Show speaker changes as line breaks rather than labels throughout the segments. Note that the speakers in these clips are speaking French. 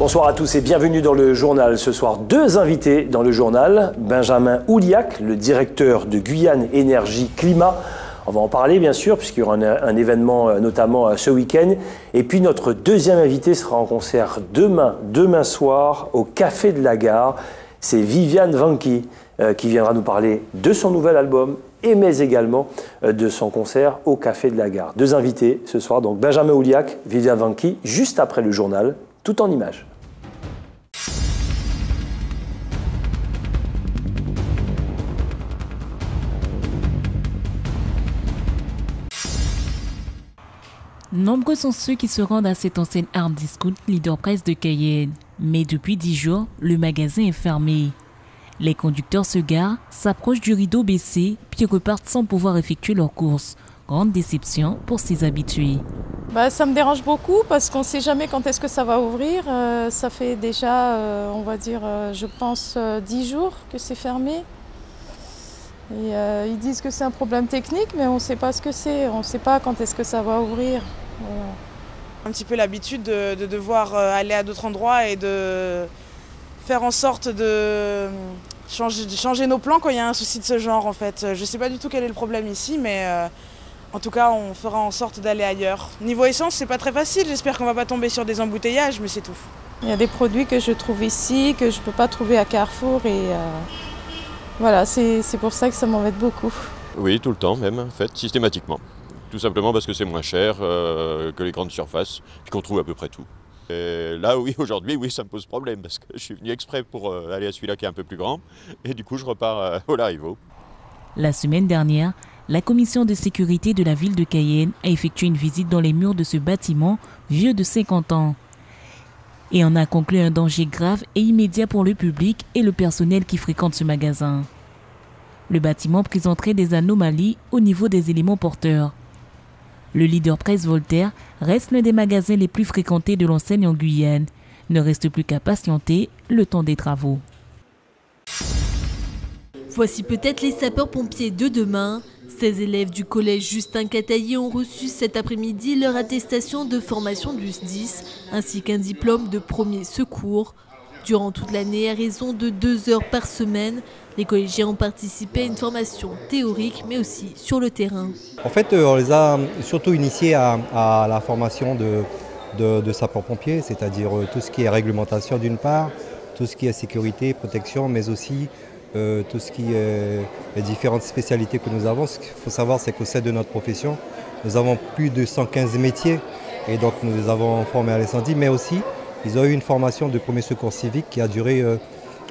Bonsoir à tous et bienvenue dans le journal. Ce soir, deux invités dans le journal. Benjamin Houliac, le directeur de Guyane Énergie Climat. On va en parler bien sûr, puisqu'il y aura un événement notamment ce week-end. Et puis notre deuxième invité sera en concert demain soir, au Café de la Gare. C'est Viviane Vanqui qui viendra nous parler de son nouvel album, mais également de son concert au Café de la Gare. Deux invités ce soir, donc Benjamin Houliac, Viviane Vanqui, juste après le journal, tout en images.
Nombreux sont ceux qui se rendent à cette enseigne Hard Discount Leader Price de Cayenne. Mais depuis 10 jours, le magasin est fermé. Les conducteurs se garent, s'approchent du rideau baissé, puis repartent sans pouvoir effectuer leurs courses. Grande déception pour ses habitués.
Ça me dérange beaucoup parce qu'on ne sait jamais quand est-ce que ça va ouvrir. Ça fait déjà, on va dire, je pense, 10 jours que c'est fermé. Et ils disent que c'est un problème technique, mais on ne sait pas ce que c'est. On ne sait pas quand est-ce que ça va ouvrir.
Un petit peu l'habitude de devoir aller à d'autres endroits et de faire en sorte de changer nos plans quand il y a un souci de ce genre en fait. Je ne sais pas du tout quel est le problème ici, mais en tout cas on fera en sorte d'aller ailleurs. Niveau essence, c'est pas très facile, j'espère qu'on ne va pas tomber sur des embouteillages, mais c'est tout.
Il y a des produits que je trouve ici, que je ne peux pas trouver à Carrefour et voilà, c'est pour ça que ça m'embête beaucoup.
Oui, tout le temps même, en fait, systématiquement. Tout simplement parce que c'est moins cher que les grandes surfaces, puis qu'on trouve à peu près tout. Et là, oui, aujourd'hui, oui, ça me pose problème, parce que je suis venu exprès pour aller à celui-là qui est un peu plus grand, et du coup, je repars au Larivot.
La semaine dernière, la commission de sécurité de la ville de Cayenne a effectué une visite dans les murs de ce bâtiment vieux de 50 ans. Et en a conclu un danger grave et immédiat pour le public et le personnel qui fréquente ce magasin. Le bâtiment présenterait des anomalies au niveau des éléments porteurs. Le Leader Price Voltaire reste l'un des magasins les plus fréquentés de l'enseigne en Guyane. Ne reste plus qu'à patienter le temps des travaux.
Voici peut-être les sapeurs-pompiers de demain. 16 élèves du collège Justin Cataillé ont reçu cet après-midi leur attestation de formation du SDIS, ainsi qu'un diplôme de premier secours. Durant toute l'année, à raison de 2 heures par semaine, les collégiens ont participé à une formation théorique, mais aussi sur le terrain.
En fait, on les a surtout initiés à la formation de sapeurs-pompiers, c'est-à-dire tout ce qui est réglementation d'une part, tout ce qui est sécurité, protection, mais aussi tout ce qui est les différentes spécialités que nous avons. Ce qu'il faut savoir, c'est qu'au sein de notre profession, nous avons plus de 115 métiers et donc nous les avons formés à l'incendie, mais aussi ils ont eu une formation de premier secours civique qui a duré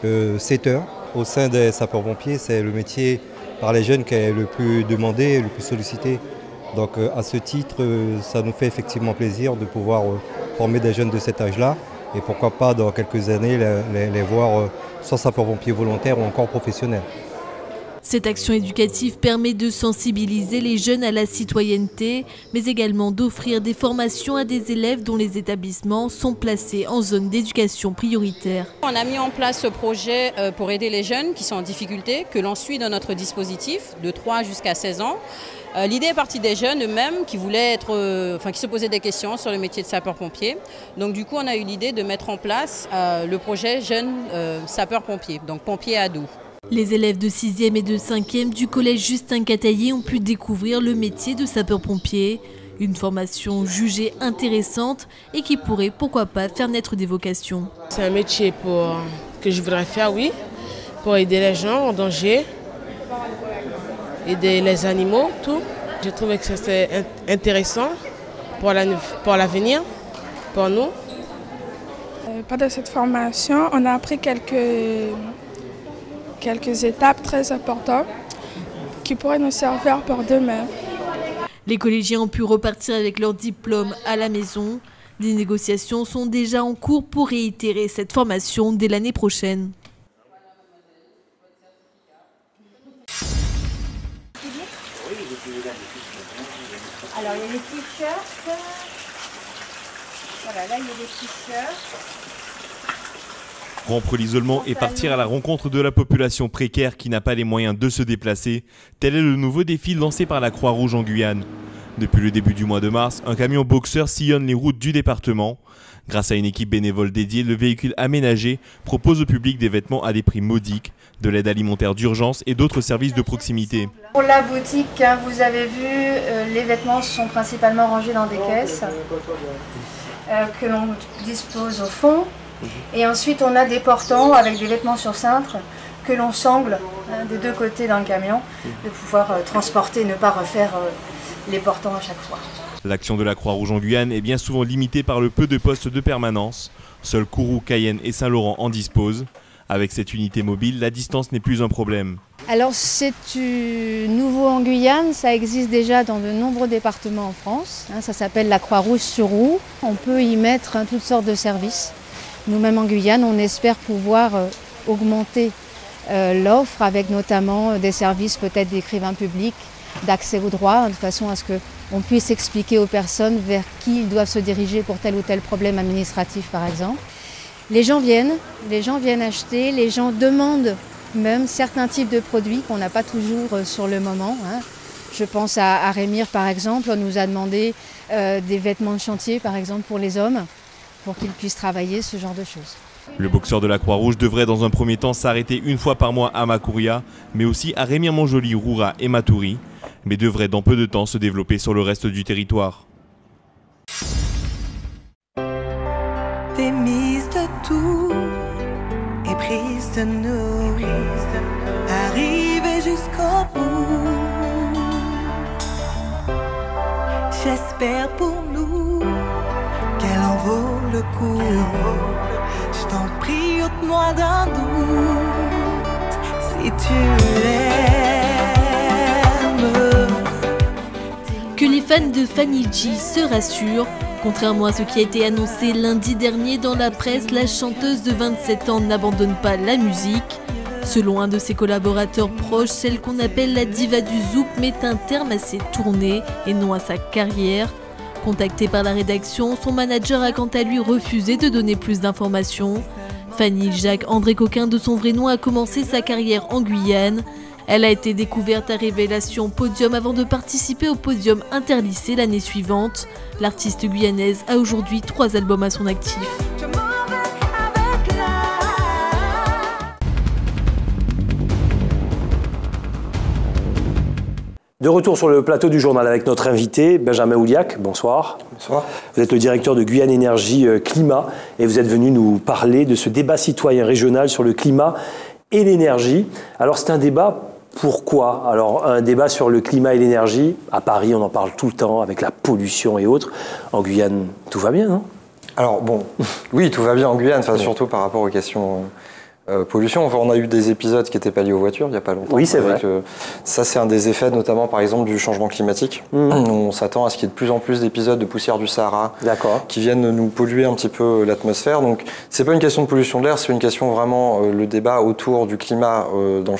7 heures. Au sein des sapeurs-pompiers, c'est le métier par les jeunes qui est le plus demandé, le plus sollicité. Donc à ce titre, ça nous fait effectivement plaisir de pouvoir former des jeunes de cet âge-là et pourquoi pas dans quelques années les voir soit sapeurs-pompiers volontaires ou encore professionnels.
Cette action éducative permet de sensibiliser les jeunes à la citoyenneté, mais également d'offrir des formations à des élèves dont les établissements sont placés en zone d'éducation prioritaire.
On a mis en place ce projet pour aider les jeunes qui sont en difficulté, que l'on suit dans notre dispositif de 3 jusqu'à 16 ans. L'idée est partie des jeunes eux-mêmes qui voulaient qui se posaient des questions sur le métier de sapeur-pompier. Donc du coup, on a eu l'idée de mettre en place le projet Jeunes sapeurs-pompiers, donc pompiers ados.
Les élèves de 6e et de 5e du collège Justin Cataillé ont pu découvrir le métier de sapeur-pompier. Une formation jugée intéressante et qui pourrait, pourquoi pas, faire naître des vocations.
C'est un métier que je voudrais faire, oui, pour aider les gens en danger, aider les animaux, tout. J'ai trouvé que c'était intéressant pour l'avenir, pour nous.
Pendant cette formation, on a appris quelques étapes très importantes qui pourraient nous servir pour demain.
Les collégiens ont pu repartir avec leur diplôme à la maison. Des négociations sont déjà en cours pour réitérer cette formation dès l'année prochaine.
Alors il y a les t-shirts. Voilà, là il y a des t-shirts.
Rompre l'isolement et partir à la rencontre de la population précaire qui n'a pas les moyens de se déplacer, tel est le nouveau défi lancé par la Croix-Rouge en Guyane. Depuis le début du mois de mars, un camion boxeur sillonne les routes du département. Grâce à une équipe bénévole dédiée, le véhicule aménagé propose au public des vêtements à des prix modiques, de l'aide alimentaire d'urgence et d'autres services de proximité.
Pour la boutique, vous avez vu, les vêtements sont principalement rangés dans des caisses que l'on dispose au fond. Et ensuite, on a des portants avec des vêtements sur cintre que l'on sangle des deux côtés dans le camion, de pouvoir transporter, ne pas refaire les portants à chaque fois.
L'action de la Croix-Rouge en Guyane est bien souvent limitée par le peu de postes de permanence. Seuls Kourou, Cayenne et Saint-Laurent en disposent. Avec cette unité mobile, la distance n'est plus un problème.
Alors c'est nouveau en Guyane, ça existe déjà dans de nombreux départements en France. Ça s'appelle la Croix-Rouge sur roue. On peut y mettre toutes sortes de services. Nous-mêmes en Guyane, on espère pouvoir augmenter l'offre avec notamment des services peut-être d'écrivains publics, d'accès au droit, de façon à ce qu'on puisse expliquer aux personnes vers qui ils doivent se diriger pour tel ou tel problème administratif par exemple. Les gens viennent acheter, les gens demandent même certains types de produits qu'on n'a pas toujours sur le moment. Je pense à Rémire par exemple, on nous a demandé des vêtements de chantier par exemple pour les hommes, pour qu'ils puissent travailler, ce genre de choses.
Le boxeur de la Croix-Rouge devrait dans un premier temps s'arrêter une fois par mois à Makouria, mais aussi à Rémire-Montjoly, Roura et Matoury, mais devrait dans peu de temps se développer sur le reste du territoire.
T'es mise de tout et prise de nous, arriver jusqu'au bout. J'espère pour nous qu'elle en vaut le coup. Je t'en prie, ôte-moi d'un doute si tu l'aimes.
Que les fans de Fanny G se rassurent. Contrairement à ce qui a été annoncé lundi dernier dans la presse, la chanteuse de 27 ans n'abandonne pas la musique. Selon un de ses collaborateurs proches, celle qu'on appelle la diva du zouk met un terme à ses tournées et non à sa carrière. Contactée par la rédaction, son manager a quant à lui refusé de donner plus d'informations. Fanny Jacques André Coquin, de son vrai nom, a commencé sa carrière en Guyane. Elle a été découverte à Révélation Podium avant de participer au Podium Interlycée l'année suivante. L'artiste guyanaise a aujourd'hui 3 albums à son actif.
De retour sur le plateau du journal avec notre invité, Benjamin Houliac. Bonsoir.
Bonsoir.
Vous êtes le directeur de Guyane Énergie Climat et vous êtes venu nous parler de ce débat citoyen régional sur le climat et l'énergie. Alors c'est un débat, pourquoi? Alors un débat sur le climat et l'énergie, à Paris on en parle tout le temps avec la pollution et autres. En Guyane, tout va bien, non?
Alors bon, oui, tout va bien en Guyane, surtout par rapport aux questions pollution. Enfin, on a eu des épisodes qui n'étaient pas liés aux voitures il n'y a pas longtemps.
Oui, c'est vrai.
Ça, c'est un des effets, notamment par exemple du changement climatique. On s'attend à ce qu'il y ait de plus en plus d'épisodes de poussière du Sahara qui viennent nous polluer un petit peu l'atmosphère. Donc, c'est pas une question de pollution de l'air, c'est une question vraiment le débat autour du climat dans le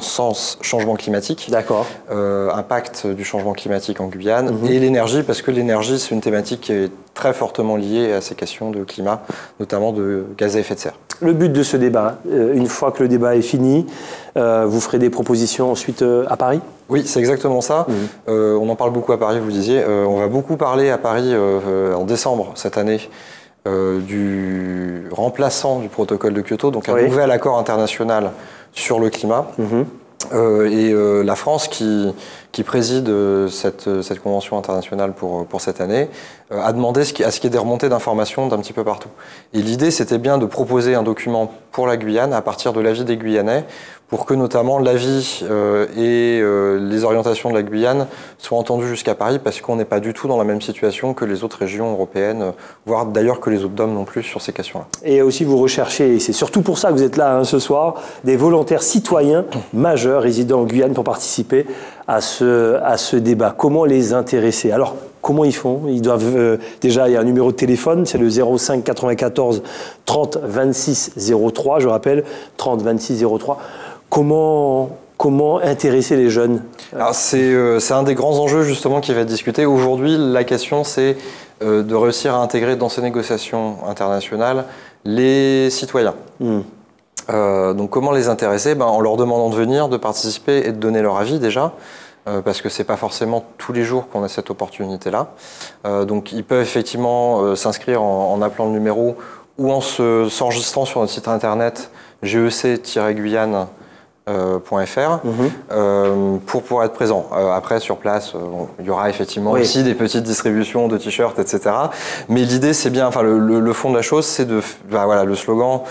sens changement climatique.
D'accord.
Impact du changement climatique en Guyane et l'énergie, parce que l'énergie, c'est une thématique qui est très fortement liée à ces questions de climat, notamment de gaz à effet de serre.
Le but de ce débat, une fois que le débat est fini, vous ferez des propositions ensuite à Paris?
Oui, c'est exactement ça. On en parle beaucoup à Paris, vous disiez. On va beaucoup parler à Paris en décembre cette année du remplaçant du protocole de Kyoto, donc un nouvel accord international sur le climat. Et la France, qui préside cette convention internationale pour cette année, a demandé à ce qu'il y ait des remontées d'informations d'un petit peu partout. Et l'idée, c'était bien de proposer un document pour la Guyane à partir de l'avis des Guyanais, pour que notamment l'avis et les orientations de la Guyane soient entendues jusqu'à Paris, parce qu'on n'est pas du tout dans la même situation que les autres régions européennes, voire d'ailleurs que les autres DOM non plus sur ces questions-là.
Et aussi vous recherchez, et c'est surtout pour ça que vous êtes là ce soir, des volontaires citoyens majeurs résidant en Guyane pour participer à ce débat. Comment les intéresser? Alors, comment ils font? Ils doivent déjà, il y a un numéro de téléphone, c'est le 05 94 30 26 03, je rappelle, 30 26 03. Comment intéresser les jeunes?
Alors c'est un des grands enjeux justement qui va être discuté. Aujourd'hui, la question c'est de réussir à intégrer dans ces négociations internationales les citoyens. Donc comment les intéresser? En leur demandant de venir, de participer et de donner leur avis déjà. parce que c'est pas forcément tous les jours qu'on a cette opportunité-là. Donc ils peuvent effectivement s'inscrire en appelant le numéro ou en s'enregistrant sur notre site internet gec-guyane.fr pour pouvoir être présent. Après, sur place, il y aura effectivement aussi des petites distributions de t-shirts, etc. Mais l'idée, c'est bien, enfin, le fond de la chose, c'est de, voilà, le slogan,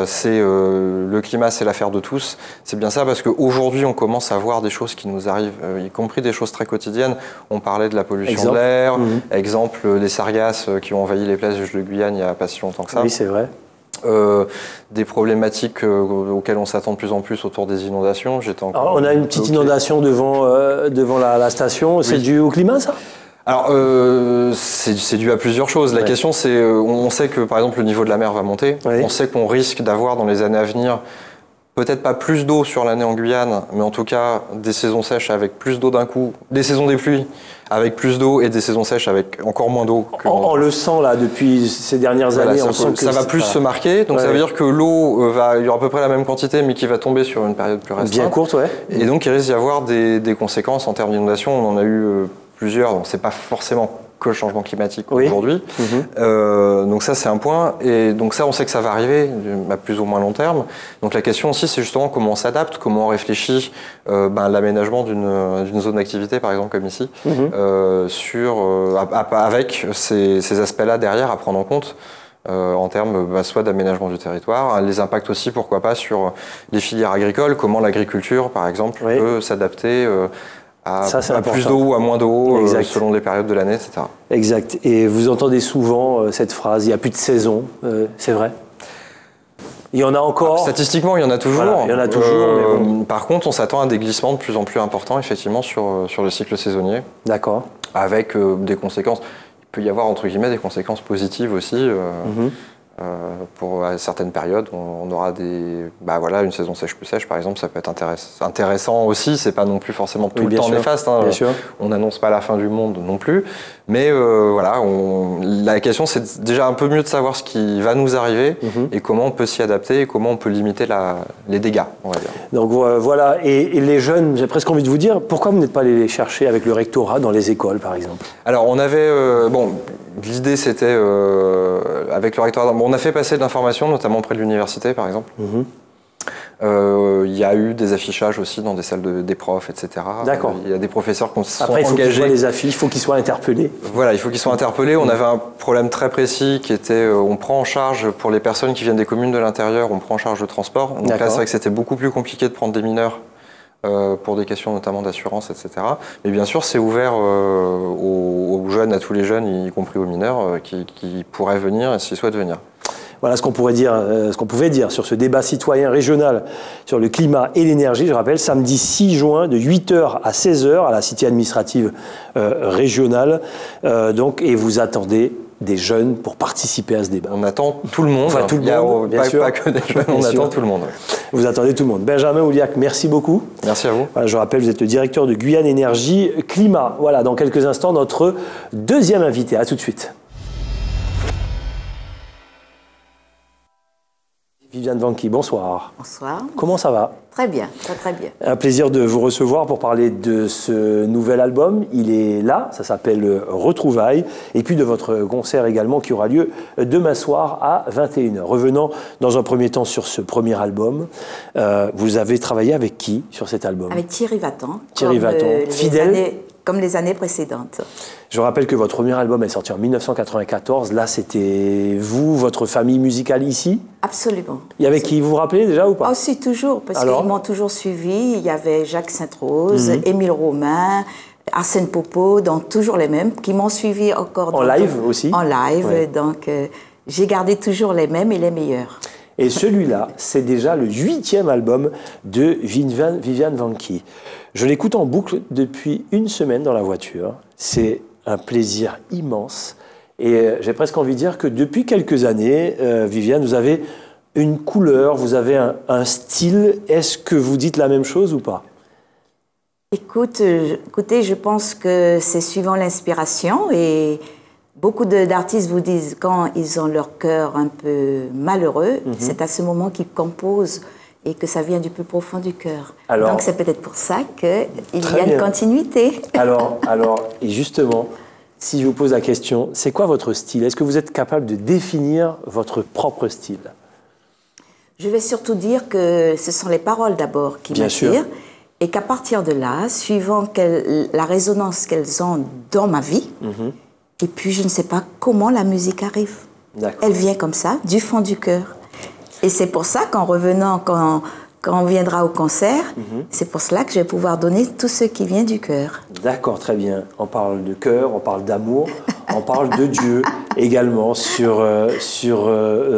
c'est le climat, c'est l'affaire de tous. C'est bien ça, parce qu'aujourd'hui, on commence à voir des choses qui nous arrivent, y compris des choses très quotidiennes. On parlait de la pollution de l'air, exemple, les sargasses qui ont envahi les plages de Guyane il n'y a pas si longtemps que ça.
Oui, c'est vrai.
Des problématiques auxquelles on s'attend de plus en plus autour des inondations.
Alors, on a une petite inondation devant la station. C'est dû au climat, ça ?
Alors, c'est dû à plusieurs choses. La question, c'est, on sait que, par exemple, le niveau de la mer va monter. On sait qu'on risque d'avoir, dans les années à venir, peut-être pas plus d'eau sur l'année en Guyane, mais en tout cas, des saisons sèches avec plus d'eau d'un coup, des saisons des pluies avec plus d'eau et des saisons sèches avec encore moins d'eau.
On le sent là depuis ces dernières années.
Ça va plus se marquer, donc ça veut dire que l'eau il y aura à peu près la même quantité, mais qui va tomber sur une période plus restreinte.
Bien courte,
Et donc il risque d'y avoir des conséquences en termes d'inondation. On en a eu plusieurs, donc c'est pas forcément que le changement climatique aujourd'hui. Donc ça, c'est un point. Et donc ça, on sait que ça va arriver à plus ou moins long terme. Donc la question aussi, c'est justement comment on s'adapte, comment on réfléchit l'aménagement d'une zone d'activité, par exemple comme ici, avec ces aspects-là derrière à prendre en compte. En termes soit d'aménagement du territoire, les impacts aussi, pourquoi pas, sur les filières agricoles, comment l'agriculture, par exemple, peut s'adapter à plus d'eau ou à moins d'eau selon les périodes de l'année, etc.
Exact. Et vous entendez souvent cette phrase, il n'y a plus de saison, c'est vrai ? Il y en a encore ?
Statistiquement, il y en a toujours.
Voilà, il y en a toujours. Mais bon.
Par contre, on s'attend à des glissements de plus en plus importants, effectivement, sur le cycle saisonnier.
D'accord.
Avec des conséquences. Il peut y avoir, entre guillemets, des conséquences positives aussi. Pour certaines périodes, on aura une saison sèche plus sèche, par exemple, ça peut être intéressant aussi. C'est pas non plus forcément tout le temps néfaste. On n'annonce pas la fin du monde non plus. Mais la question, c'est déjà un peu mieux de savoir ce qui va nous arriver et comment on peut s'y adapter et comment on peut limiter les dégâts, on va dire.
Donc voilà. Et les jeunes, j'ai presque envie de vous dire, pourquoi vous n'êtes pas allé les chercher avec le rectorat dans les écoles, par exemple ?
Alors, on avait... l'idée, c'était avec le rectorat... on a fait passer de l'information, notamment près de l'université, par exemple. Il y a eu des affichages aussi dans des salles des profs, etc.
D'accord.
Il y a des professeurs qui se sont
engagés. Après, il faut qu'ils voient les affiches, il faut qu'ils soient interpellés.
Voilà, il faut qu'ils soient interpellés. On avait un problème très précis qui était, on prend en charge, pour les personnes qui viennent des communes de l'intérieur, on prend en charge le transport. Donc là, c'est vrai que c'était beaucoup plus compliqué de prendre des mineurs pour des questions notamment d'assurance, etc. Mais bien sûr, c'est ouvert aux jeunes, à tous les jeunes, y compris aux mineurs, qui pourraient venir s'ils souhaitent venir.
Voilà ce qu'on pouvait dire sur ce débat citoyen régional sur le climat et l'énergie. Je rappelle, samedi 6 juin de 8h à 16h à la cité administrative régionale. Et vous attendez des jeunes pour participer à ce débat.
On attend tout le monde.
Enfin, tout le monde, bien sûr.
Pas que des jeunes, on attend tout le monde.
Vous attendez tout le monde. Benjamin Houliac, merci beaucoup.
Merci à vous.
Voilà, je rappelle, vous êtes le directeur de Guyane Énergie Climat. Voilà, dans quelques instants, notre deuxième invité. À tout de suite. Viviane Vanqui, bonsoir.
Bonsoir.
Comment ça va ?
Très bien, très très bien.
Un plaisir de vous recevoir pour parler de ce nouvel album. Il est là, ça s'appelle Retrouvailles. Et puis de votre concert également qui aura lieu demain soir à 21h. Revenons dans un premier temps sur ce premier album. Vous avez travaillé avec qui sur cet album ?
Avec Thierry Vatan.
Thierry Vatan, fidèle.
Comme les années précédentes.
Je rappelle que votre premier album est sorti en 1994. Là, c'était vous, votre famille musicale ici ?
Absolument.
Il y avait qui, vous vous rappelez déjà ou pas ?
Oh, si, toujours, parce qu'ils m'ont toujours suivi. Il y avait Jacques Sainte-Rose, Émile Romain, Arsène Popo, donc toujours les mêmes, qui m'ont suivi encore.
En live aussi ?
En live, donc j'ai gardé toujours les mêmes et les meilleurs.
Et celui-là, c'est déjà le 8e album de Viviane Vanqui. Je l'écoute en boucle depuis une semaine dans la voiture. C'est un plaisir immense. Et j'ai presque envie de dire que depuis quelques années, Viviane, vous avez une couleur, vous avez un style. Est-ce que vous dites la même chose ou pas ?
Écoutez, je pense que c'est suivant l'inspiration et beaucoup d'artistes vous disent quand ils ont leur cœur un peu malheureux, c'est à ce moment qu'ils composent et que ça vient du plus profond du cœur.
Alors,
donc c'est peut-être pour ça qu'il y a
bien.
une continuité.
Alors, et justement, si je vous pose la question, c'est quoi votre style? Est-ce que vous êtes capable de définir votre propre style?
Je vais surtout dire que ce sont les paroles d'abord qui m'attirent et qu'à partir de là, suivant la résonance qu'elles ont dans ma vie, et puis je ne sais pas comment la musique arrive. Elle vient comme ça, du fond du cœur. Et c'est pour ça qu'en revenant, quand on viendra au concert, c'est pour cela que je vais pouvoir donner tout ce qui vient du cœur.
D'accord, très bien. On parle de cœur, on parle d'amour, on parle de Dieu également,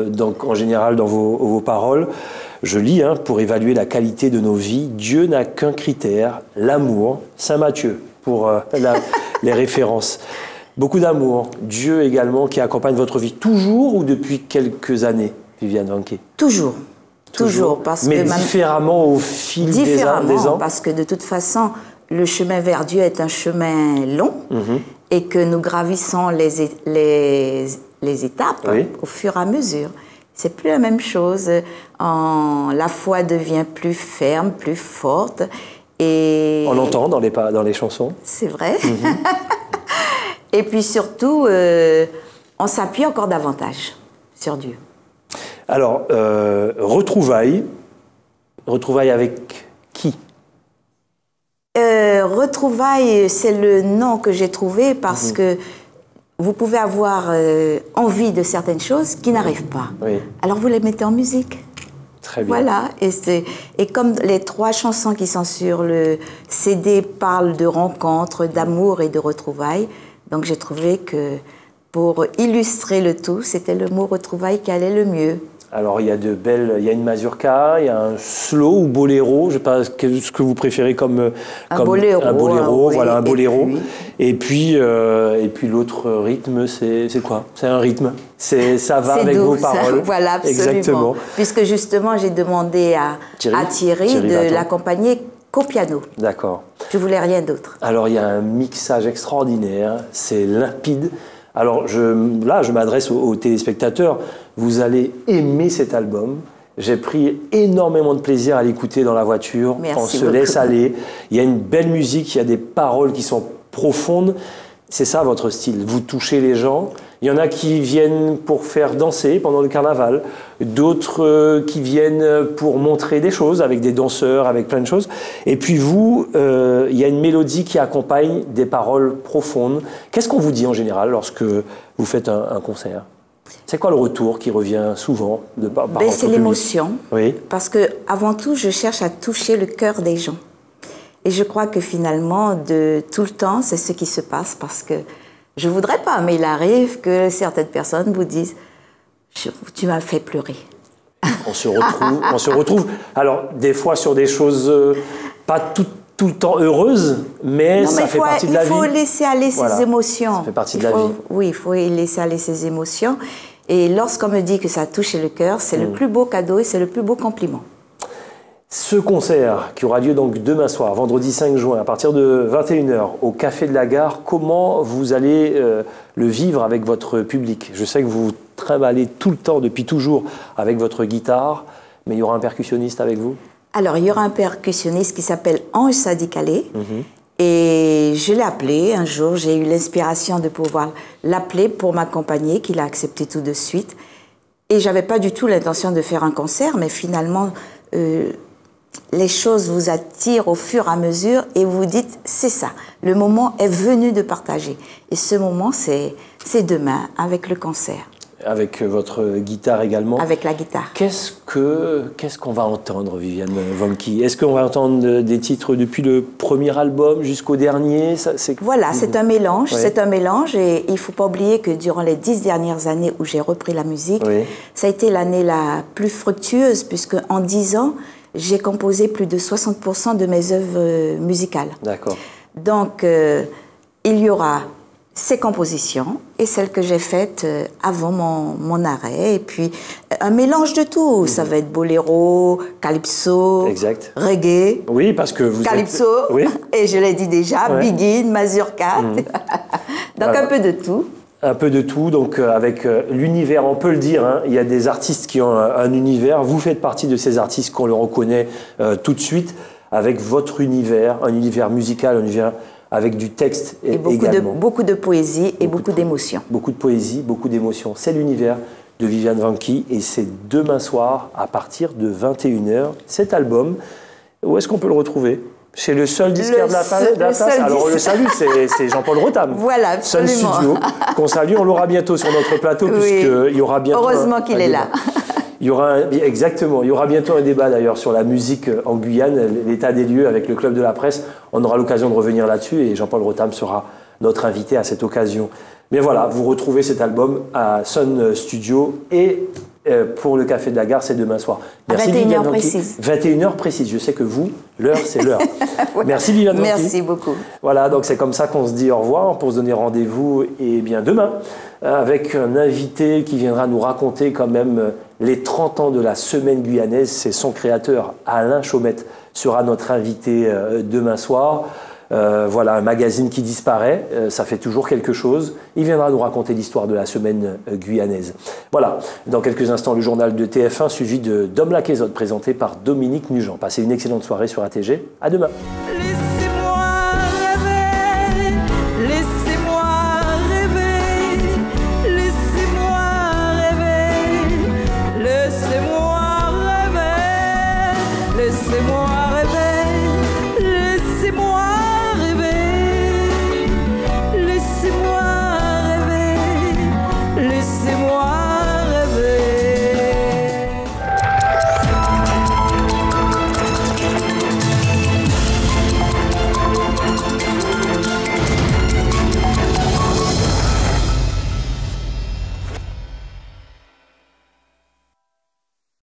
donc, en général dans vos paroles. Je lis, pour évaluer la qualité de nos vies, Dieu n'a qu'un critère, l'amour. Saint Matthieu, pour les références. Beaucoup d'amour. Dieu également qui accompagne votre vie. Toujours ou depuis quelques années, Viviane Vanquet?
Toujours. Toujours. Parce
mais
que
différemment au fil des ans?
Parce que de toute façon, le chemin vers Dieu est un chemin long et que nous gravissons les étapes au fur et à mesure. C'est plus la même chose. La foi devient plus ferme, plus forte. Et
on l'entend dans les chansons.
C'est vrai. Et puis surtout, on s'appuie encore davantage sur Dieu.
Alors, retrouvailles avec qui?
Retrouvailles, c'est le nom que j'ai trouvé parce que vous pouvez avoir envie de certaines choses qui n'arrivent pas. Alors vous les mettez en musique.
Très bien.
Voilà, et comme les 3 chansons qui sont sur le CD parlent de rencontres, d'amour et de retrouvailles, donc j'ai trouvé que pour illustrer le tout, c'était le mot retrouvailles qui allait le mieux.
Alors il y a une mazurka, il y a un slow ou boléro, je ne sais pas ce que vous préférez comme
un boléro,
voilà, un boléro. Et puis l'autre rythme, c'est quoi? C'est un rythme. Ça va avec vos paroles.
Voilà, absolument.
Exactement.
Puisque justement, j'ai demandé à Thierry de l'accompagner qu'au piano.
D'accord.
Je voulais rien d'autre.
Alors il y a un mixage extraordinaire, c'est limpide. Alors là, je m'adresse aux téléspectateurs. Vous allez aimer cet album. J'ai pris énormément de plaisir à l'écouter dans la voiture.
Merci
on se
beaucoup.
laisse aller. Il y a une belle musique, il y a des paroles qui sont profondes. C'est ça votre style. Vous touchez les gens. Il y en a qui viennent pour faire danser pendant le carnaval, d'autres qui viennent pour montrer des choses avec des danseurs, avec plein de choses. Et puis vous, il y a une mélodie qui accompagne des paroles profondes. Qu'est-ce qu'on vous dit en général lorsque vous faites un concert? C'est quoi le retour qui revient souvent par votre
C'est
public?
l'émotion.
Oui.
Parce que avant tout, je cherche à toucher le cœur des gens. Et je crois que finalement, de tout le temps, c'est ce qui se passe parce que je ne voudrais pas, mais il arrive que certaines personnes vous disent « tu m'as fait pleurer ».
On se retrouve. Alors, des fois sur des choses pas tout le temps heureuses, mais ça fait partie de la vie.
Il faut laisser aller ses émotions.
Ça fait partie de la vie.
Oui, il faut laisser aller ses émotions. Et lorsqu'on me dit que ça a touché le cœur, c'est le plus beau cadeau et c'est le plus beau compliment.
Ce concert qui aura lieu donc demain soir, vendredi 5 juin, à partir de 21h au Café de la Gare, comment vous allez le vivre avec votre public? Je sais que vous travaillez tout le temps, depuis toujours, avec votre guitare, mais il y aura un percussionniste avec vous?
Alors, il y aura un percussionniste qui s'appelle Ange Sadikalé. Et je l'ai appelé un jour, j'ai eu l'inspiration de pouvoir l'appeler pour m'accompagner, qu'il a accepté tout de suite. Et je n'avais pas du tout l'intention de faire un concert, mais finalement... les choses vous attirent au fur et à mesure et vous dites, c'est ça, le moment est venu de partager. Et ce moment, c'est demain, avec le concert.
Avec votre guitare également?
Avec la guitare.
Qu'est-ce qu'on va entendre, Viviane Vanquet? Est-ce qu'on va entendre des titres depuis le premier album jusqu'au dernier?
Voilà, c'est un mélange, c'est un mélange et il ne faut pas oublier que durant les 10 dernières années où j'ai repris la musique, ça a été l'année la plus fructueuse puisque en 10 ans, j'ai composé plus de 60% de mes œuvres musicales.
D'accord.
Donc, il y aura ces compositions et celles que j'ai faites avant mon arrêt. Et puis, un mélange de tout. Ça va être boléro, calypso, reggae.
Oui, parce que vous
calypso,
êtes...
et je l'ai dit déjà, biguine, mazurka. Donc, un peu de tout.
un peu de tout, donc avec l'univers, on peut le dire, hein, il y a des artistes qui ont un univers, vous faites partie de ces artistes qu'on le reconnaît tout de suite, avec votre univers, un univers musical, un univers avec du texte
et beaucoup de poésie et beaucoup d'émotions.
Beaucoup de poésie, beaucoup d'émotions. C'est l'univers de Viviane Vanqui et c'est demain soir à partir de 21h. Cet album, où est-ce qu'on peut le retrouver? Chez le seul disquaire de la place. Alors on le salue, c'est Jean-Paul Rotham.
Voilà, absolument.
Seul studio qu'on salue. On l'aura bientôt sur notre plateau, puisqu'il y aura bientôt.
Heureusement qu'il est là.
Il y aura exactement. Il y aura bientôt un débat d'ailleurs sur la musique en Guyane, l'état des lieux avec le Club de la Presse. On aura l'occasion de revenir là-dessus et Jean-Paul Rotham sera notre invité à cette occasion. Mais voilà, vous retrouvez cet album à Sun Studio et pour le Café de la Gare, c'est demain soir.
Merci Viviane Vanqui.
21h précise. Je sais que vous, l'heure, c'est l'heure. Ouais. Merci Viviane Vanqui.
Merci beaucoup.
Voilà, donc c'est comme ça qu'on se dit au revoir pour se donner rendez-vous et bien demain avec un invité qui viendra nous raconter quand même les 30 ans de la Semaine guyanaise. C'est son créateur, Alain Chaumette, sera notre invité demain soir. Voilà, un magazine qui disparaît, ça fait toujours quelque chose. Il viendra nous raconter l'histoire de la Semaine guyanaise. Voilà, dans quelques instants, le journal de TF1 suivi de Dom Laquézotte présenté par Dominique Nugent. Passez une excellente soirée sur ATG. À demain.
Laissez-moi